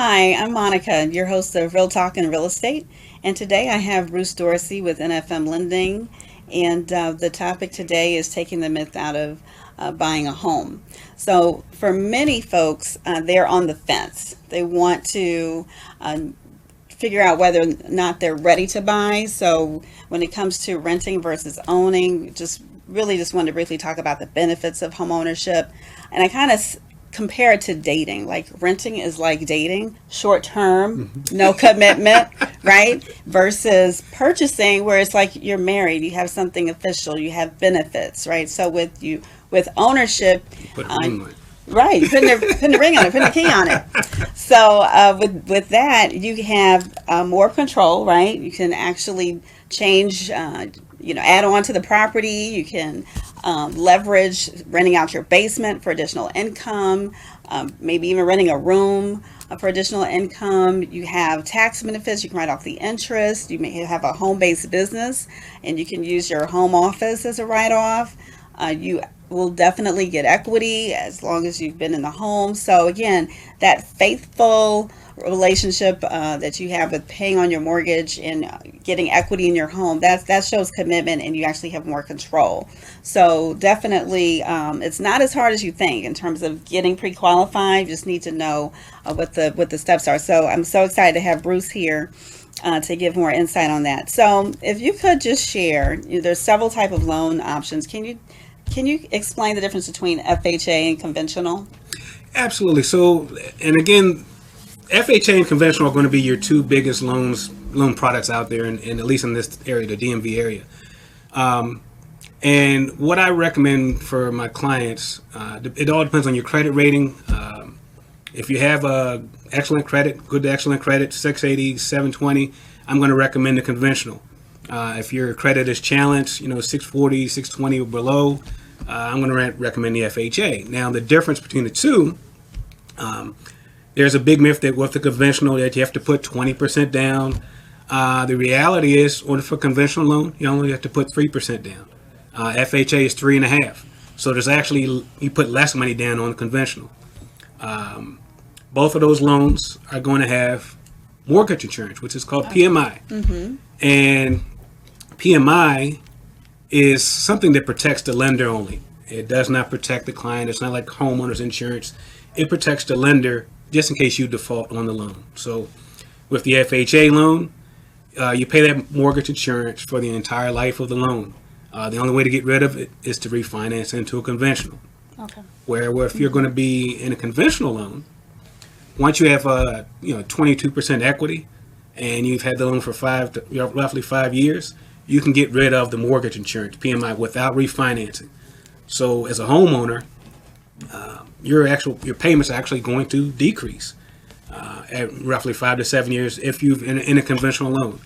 Hi, I'm Monica, your host of Real Talk and Real Estate. And today I have Bruce Dorsey with NFM Lending. And the topic today is taking the myth out of buying a home. So, for many folks, they're on the fence. They want to figure out whether or not they're ready to buy. So, when it comes to renting versus owning, just want to briefly talk about the benefits of home ownership. And I kind of compare it to dating. Like renting is like dating, short term, no commitment, right? Versus purchasing where it's like you're married, you have something official, you have benefits, right? So with ownership, Put a ring on it. right, putting the ring on it, putting the key on it. So with that, you have more control, right? You can actually change, add on to the property. You can leverage renting out your basement for additional income, maybe even renting a room for additional income. You have tax benefits. You can write off the interest. You may have a home-based business, and you can use your home office as a write-off. You will definitely get equity as long as you've been in the home. So again, that faithful relationship that you have with paying on your mortgage and getting equity in your home, that shows commitment, and you actually have more control. So definitely, it's not as hard as you think in terms of getting pre-qualified. You just need to know what the steps are. So I'm so excited to have Bruce here to give more insight on that. So if you could just share, there's several type of loan options. Can you explain the difference between FHA and conventional? Absolutely. So, and again, FHA and conventional are going to be your two biggest loan products out there, and at least in this area, the DMV area. And what I recommend for my clients, it all depends on your credit rating. If you have excellent credit, good to excellent credit, 680, 720, I'm going to recommend the conventional. If your credit is challenged, 640, 620 or below, I'm going to recommend the FHA. Now, the difference between the two, there's a big myth that with the conventional that you have to put 20% down. The reality is, for a conventional loan, you only have to put 3% down. FHA is 3.5%. So there's actually, you put less money down on the conventional. Both of those loans are going to have mortgage insurance, which is called PMI. And PMI is something that protects the lender only. It does not protect the client. It's not like homeowners insurance. It protects the lender just in case you default on the loan. So with the FHA loan, you pay that mortgage insurance for the entire life of the loan. The only way to get rid of it is to refinance into a conventional. Okay. Where if you're going to be in a conventional loan, once you have 22% equity, and you've had the loan for roughly 5 years, you can get rid of the mortgage insurance, PMI, without refinancing. So as a homeowner, your payments are actually going to decrease at roughly 5 to 7 years if you've in a conventional loan.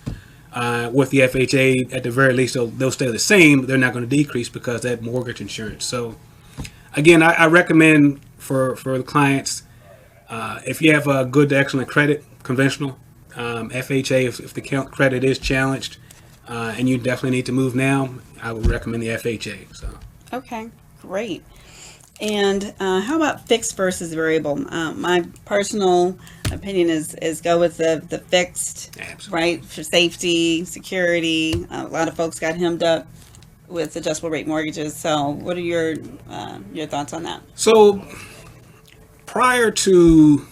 With the FHA, at the very least, they'll stay the same. They're not going to decrease because of that mortgage insurance. So again, I recommend for the clients, if you have a good to excellent credit, conventional, FHA, if the credit is challenged and you definitely need to move now, I would recommend the FHA. So. Okay, great. And how about fixed versus variable? My personal opinion is go with the fixed, Absolutely. right, for safety, security. A lot of folks got hemmed up with adjustable rate mortgages. So what are your thoughts on that? So prior to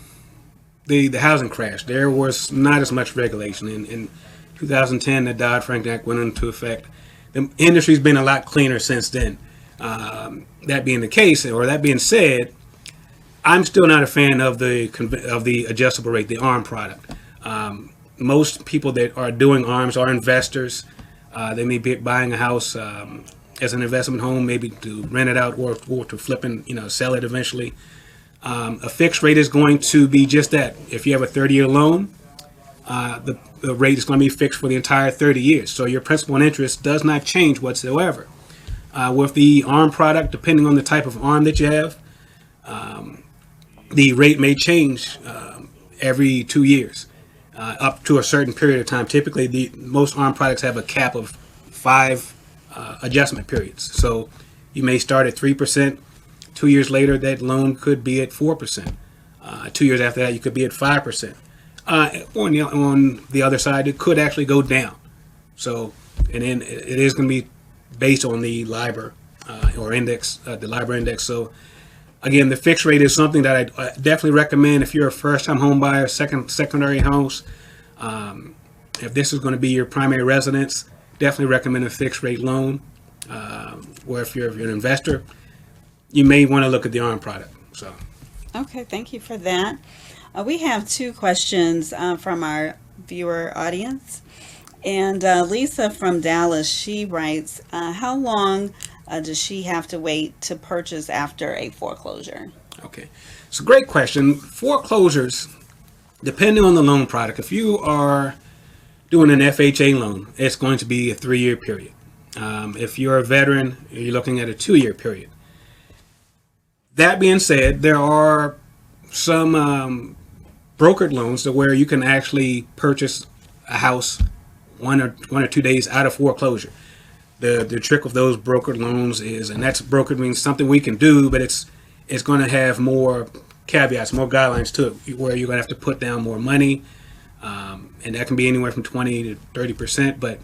the housing crash, there was not as much regulation. In 2010, the Dodd-Frank Act went into effect. The industry's been a lot cleaner since then. That being the case, or that being said, I'm still not a fan of the adjustable rate, the ARM product. Most people that are doing ARMs are investors. They may be buying a house as an investment home, maybe to rent it out or to flip and sell it eventually. A fixed rate is going to be just that. If you have a 30-year loan, the rate is going to be fixed for the entire 30 years. So your principal and interest does not change whatsoever. With the ARM product, depending on the type of ARM that you have, the rate may change every 2 years, up to a certain period of time. Typically, most ARM products have a cap of 5 adjustment periods. So you may start at 3%. 2 years later, that loan could be at 4%. 2 years after that, you could be at 5%. On the other side, it could actually go down. So, and then it is going to be based on the LIBOR or index, the LIBOR index. So, again, the fixed rate is something that I definitely recommend if you're a first-time home buyer, secondary house. If this is going to be your primary residence, definitely recommend a fixed rate loan. Or if you're an investor, you may want to look at the ARM product. So, Okay, thank you for that. We have two questions from our viewer audience. And Lisa from Dallas, she writes, how long does she have to wait to purchase after a foreclosure? okay, it's a great question. Foreclosures, depending on the loan product, if you are doing an FHA loan, it's going to be a 3-year period. If you're a veteran, you're looking at a 2-year period. That being said, there are some brokered loans to where you can actually purchase a house 1 or 2 days out of foreclosure. The trick of those brokered loans is, and that's brokered means something we can do, but it's going to have more caveats, more guidelines to it, where you're going to have to put down more money, and that can be anywhere from 20 to 30%. But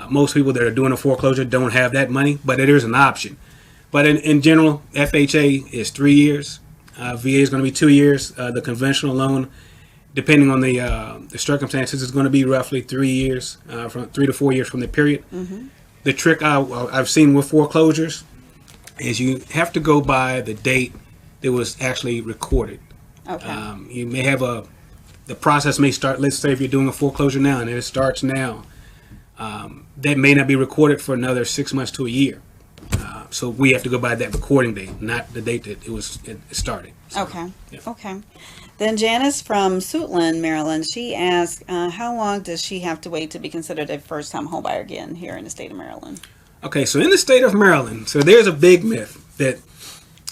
most people that are doing a foreclosure don't have that money, but it is an option. But in general, FHA is 3 years. VA is going to be 2 years. The conventional loan, depending on the circumstances, is going to be roughly 3 years, from 3 to 4 years from the period. Mm-hmm. The trick I've seen with foreclosures is you have to go by the date that was actually recorded. Okay. You may have the process may start, let's say if you're doing a foreclosure now and it starts now, that may not be recorded for another 6 months to a year. So we have to go by that recording date, not the date that it started. So, Okay. yeah. Okay. Then Janice from Suitland, Maryland, she asked, how long does she have to wait to be considered a first-time homebuyer again here in the state of Maryland? Okay, so in the state of Maryland, so there's a big myth that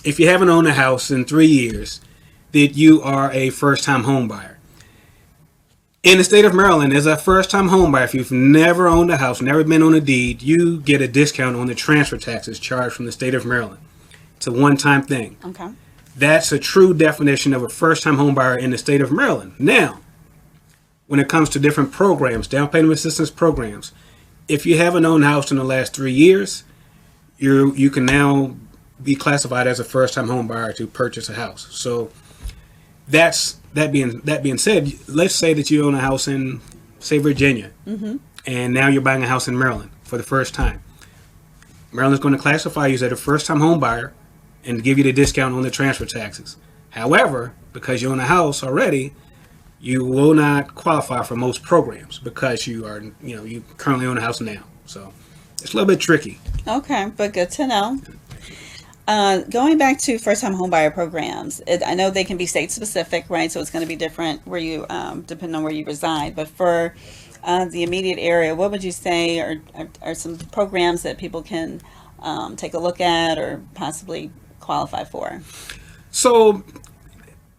if you haven't owned a house in 3 years, that you are a first-time homebuyer. In the state of Maryland, as a first-time homebuyer, if you've never owned a house, never been on a deed, you get a discount on the transfer taxes charged from the state of Maryland. It's a one-time thing. Okay. That's a true definition of a first-time homebuyer in the state of Maryland. Now, when it comes to different programs, down payment assistance programs, if you haven't owned a house in the last 3 years, you can now be classified as a first-time homebuyer to purchase a house. So that being said, let's say that you own a house in, say, Virginia, mm-hmm. and now you're buying a house in Maryland for the first time. Maryland's going to classify you as a first-time homebuyer and give you the discount on the transfer taxes. However, because you own a house already, you will not qualify for most programs because you currently own a house now. So it's a little bit tricky. Okay, but good to know. Going back to first-time homebuyer programs, I know they can be state-specific, right? So it's going to be different where you, depending on where you reside. But for the immediate area, what would you say are some programs that people can take a look at or possibly qualify for? So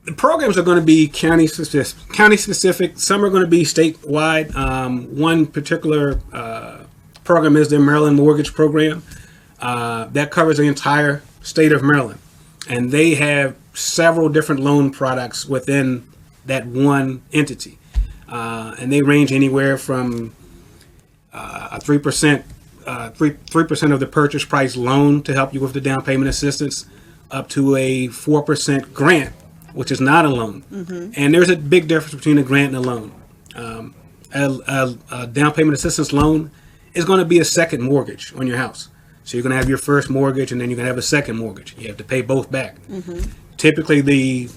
the programs are going to be county specific. Some are going to be statewide. One particular program is the Maryland Mortgage Program. That covers the entire state of Maryland, and they have several different loan products within that one entity, and they range anywhere from a 3% of the purchase price loan to help you with the down payment assistance, up to a 4% grant, which is not a loan. Mm-hmm. And there's a big difference between a grant and a loan. A down payment assistance loan is going to be a second mortgage on your house. So you're going to have your first mortgage, and then you're going to have a second mortgage. You have to pay both back. Mm-hmm. Typically, the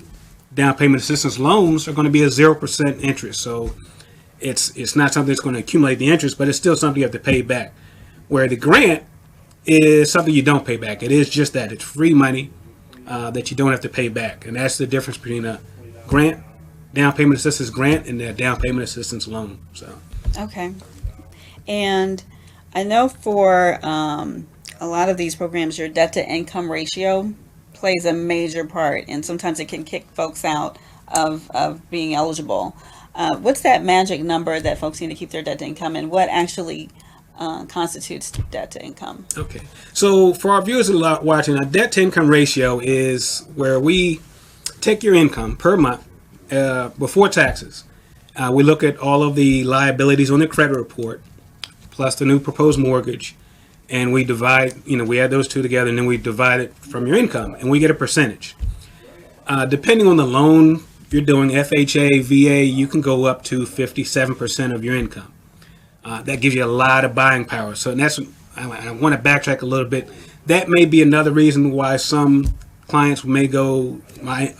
down payment assistance loans are going to be a 0% interest. So it's not something that's going to accumulate the interest, but it's still something you have to pay back. Where the grant is something you don't pay back. It is just that. It's free money that you don't have to pay back. And that's the difference between a grant, down payment assistance grant, and a down payment assistance loan. So. Okay. And I know for a lot of these programs, your debt to income ratio plays a major part, and sometimes it can kick folks out of being eligible. What's that magic number that folks need to keep their debt to income, and what actually constitutes debt to income? Okay, so for our viewers watching, a debt to income ratio is where we take your income per month before taxes. We look at all of the liabilities on the credit report, plus the new proposed mortgage, and we divide, we add those two together, and then we divide it from your income, and we get a percentage. Depending on the loan you're doing, FHA, VA, you can go up to 57% of your income. That gives you a lot of buying power. So that's, I want to backtrack a little bit. That may be another reason why some clients may go, why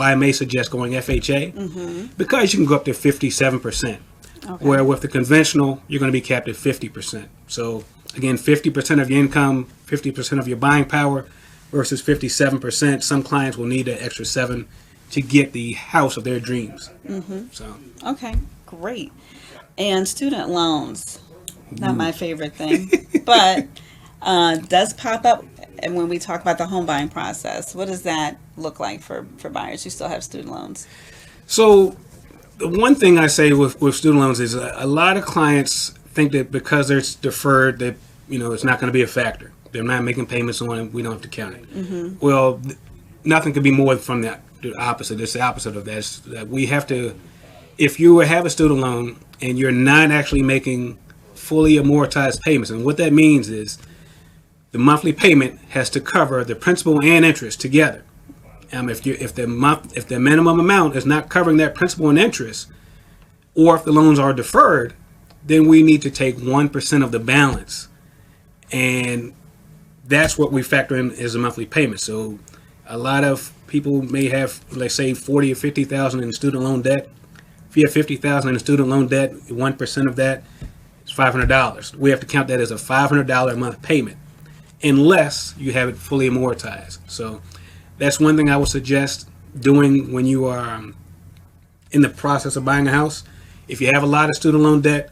I may suggest going FHA, because you can go up to 57%. Okay. Where with the conventional, you're going to be capped at 50%. So again, 50% of your income, 50% of your buying power versus 57%. Some clients will need that extra 7 to get the house of their dreams. So okay, great. And student loans, not my favorite thing, but does pop up. And when we talk about the home buying process, what does that look like for buyers who still have student loans? So the one thing I say with student loans is a lot of clients think that because they're deferred that, it's not going to be a factor. They're not making payments on it. We don't have to count it. Well, nothing could be more from the opposite. It's the opposite of that. It's that we have to, if you have a student loan and you're not actually making fully amortized payments, and what that means is the monthly payment has to cover the principal and interest together. If the minimum amount is not covering that principal and interest, or if the loans are deferred, then we need to take 1% of the balance, and that's what we factor in as a monthly payment. So a lot of people may have, let's say, 40 or 50,000 in student loan debt. If you have 50,000 in student loan debt, 1% of that is $500. We have to count that as a $500 a month payment, unless you have it fully amortized. So that's one thing I would suggest doing when you are in the process of buying a house. If you have a lot of student loan debt,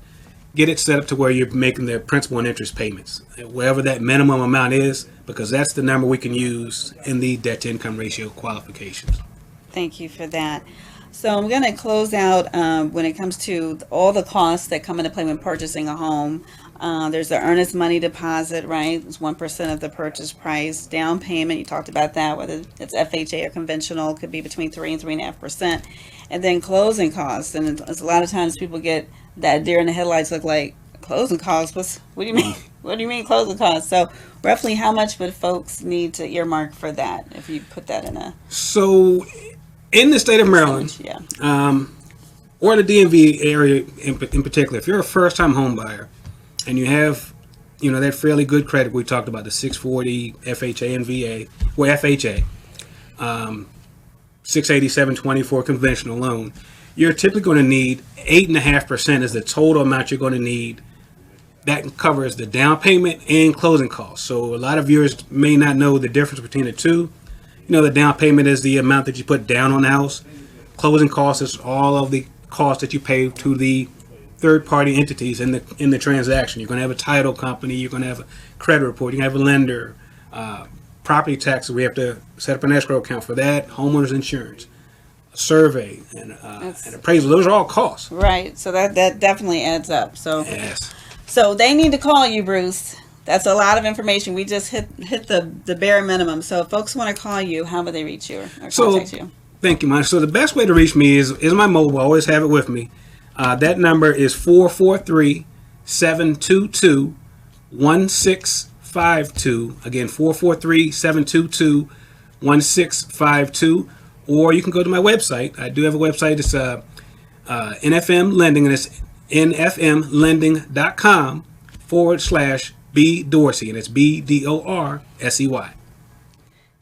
get it set up to where you're making the principal and interest payments, wherever that minimum amount is, because that's the number we can use in the debt to income ratio qualifications. Thank you for that. So I'm going to close out when it comes to all the costs that come into play when purchasing a home. There's the earnest money deposit, right? It's 1% of the purchase price. Down payment, you talked about that, whether it's FHA or conventional, could be between 3 and 3.5%. And then closing costs. And it's a lot of times people get that deer in the headlights look like, closing costs? What do you mean? What do you mean closing costs? So roughly how much would folks need to earmark for that if you put that in a... So in the state of Maryland, yeah, or the DMV area in particular, if you're a first-time home buyer and you have, that fairly good credit we talked about, the 640 FHA and VA, or FHA, 680, 720 for a conventional loan, you're typically going to need 8.5% is the total amount you're going to need. That covers the down payment and closing costs. So a lot of viewers may not know the difference between the two. The down payment is the amount that you put down on the house. Closing costs is all of the costs that you pay to the third-party entities in the transaction. You're going to have a title company. You're going to have a credit report. You're going to have a lender. Property taxes, we have to set up an escrow account for that. Homeowners insurance, a survey, and appraisal. Those are all costs. Right. So that definitely adds up. So yes. So they need to call you, Bruce. That's a lot of information. We just hit the bare minimum. So if folks want to call you, how would they reach you or contact you? Thank you, Monica. So the best way to reach me is my mobile. I always have it with me. That number is 443-722-1652. Again, 443-722-1652. Or you can go to my website. I do have a website. It's NFM Lending, and it's nfmlending.com/B Dorsey, and it's BDORSEY.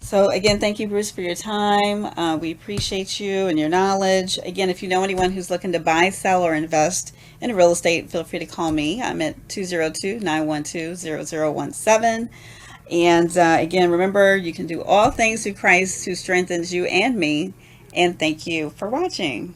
So again, thank you, Bruce, for your time. We appreciate you and your knowledge. Again, if you know anyone who's looking to buy, sell, or invest in real estate, feel free to call me. I'm at 202-912-0017. And again, remember, you can do all things through Christ who strengthens you and me. And thank you for watching.